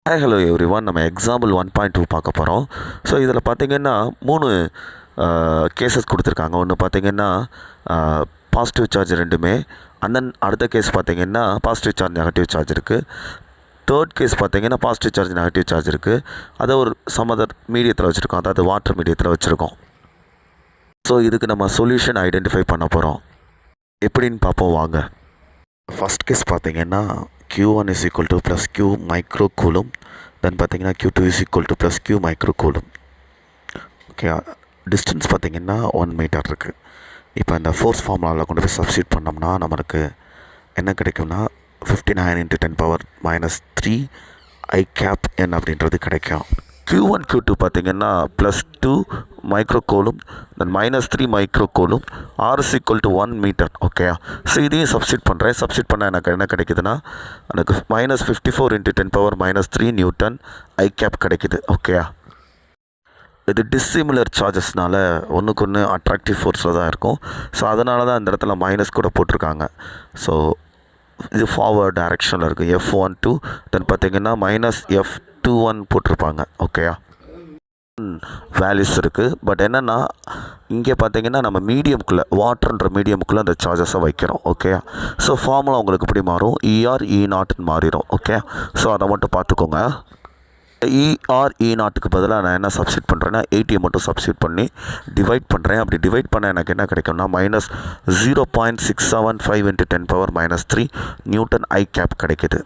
Hi hello every one. நம்ம example 1.2 பார்க்க போகிறோம். ஸோ இதில் பார்த்தீங்கன்னா 3 கேசஸ் கொடுத்துருக்காங்க. ஒன்று பார்த்தீங்கன்னா பாசிட்டிவ் சார்ஜ் ரெண்டுமே, அண்ட் தென் அடுத்த கேஸ் பார்த்தீங்கன்னா பாசிட்டிவ் சார்ஜ் நெகட்டிவ் சார்ஜ் இருக்குது. தேர்ட் கேஸ் பார்த்தீங்கன்னா பாசிட்டிவ் சார்ஜ் நெகட்டிவ் சார்ஜ் இருக்குது. அதை ஒரு சமதர் மீடியத்தில் வச்சுருக்கோம், அதாவது வாட்டர் மீடியத்தில் வச்சுருக்கோம். ஸோ இதுக்கு நம்ம சொல்யூஷன் ஐடென்டிஃபை பண்ண போகிறோம். எப்படின்னு பார்ப்போம் வாங்க. ஃபஸ்ட் கேஸ் பார்த்தீங்கன்னா Q1 is equal to plus Q micro coulomb, then பார்த்தீங்கன்னா Q2 is equal to plus Q micro coulomb. Okay, distance பார்த்தீங்கன்னா 1 மீட்டர் இருக்குது. இப்போ இந்த ஃபோர்ஸ் ஃபார்முலாவில் கொண்டு போய் சப்ஸ்டியூட் பண்ணோம்னா நமக்கு என்ன கிடைக்கும்னா 59 × 10⁻³ I cap n அப்படின்றது கிடைக்கும். Q1 Q2 பார்த்தீங்கன்னா +2 micro coulomb, then -3 micro coulomb, R is equal to 1 metre. Okay, so இதையும் சப்ஸ்டியூட் பண்ணுறேன். சப்ஸ்டியூட் பண்ணால் எனக்கு என்ன கிடைக்குதுன்னா எனக்கு -54 × 10⁻³ நியூட்டன் ஐ கேப் கிடைக்குது. ஓகே, இது டிஸ்சிமிலர் சார்ஜஸ்னால ஒன்றுக்கு ஒன்று அட்ராக்டிவ் ஃபோர்ஸில் தான் இருக்கும். ஸோ அதனால தான் இந்த இடத்துல மைனஸ் கூட போட்டிருக்காங்க. ஸோ இது ஃபார்வர்ட் டைரெக்ஷனில் இருக்குது. F12 தென் பார்த்தீங்கன்னா -F21 போட்டிருப்பாங்க. ஓகேயா, வேல்யூஸ் இருக்குது. பட் என்னென்னா இங்கே பார்த்தீங்கன்னா நம்ம மீடியம்குள்ளே, வாட்டர்ன்ற மீடியமுக்குள்ளே அந்த சார்ஜஸை வைக்கிறோம். ஓகே, ஸோ ஃபார்முலா உங்களுக்கு இப்படி மாறும், ER E0ன்னு மாறிடும். ஓகே, ஸோ அதை மட்டும் பார்த்துக்கோங்க. ER E0க்கு பதிலாக நான் என்ன சப்ஸ்டியூட் பண்ணுறேன்னா 80 மட்டும் சப்ஸ்டியூட் பண்ணி டிவைட் பண்ணுறேன். அப்படி டிவைட் பண்ண எனக்கு என்ன கிடைக்கும்னா -0.675 × 10⁻³ நியூட்டன் ஐ கேப் கிடைக்குது.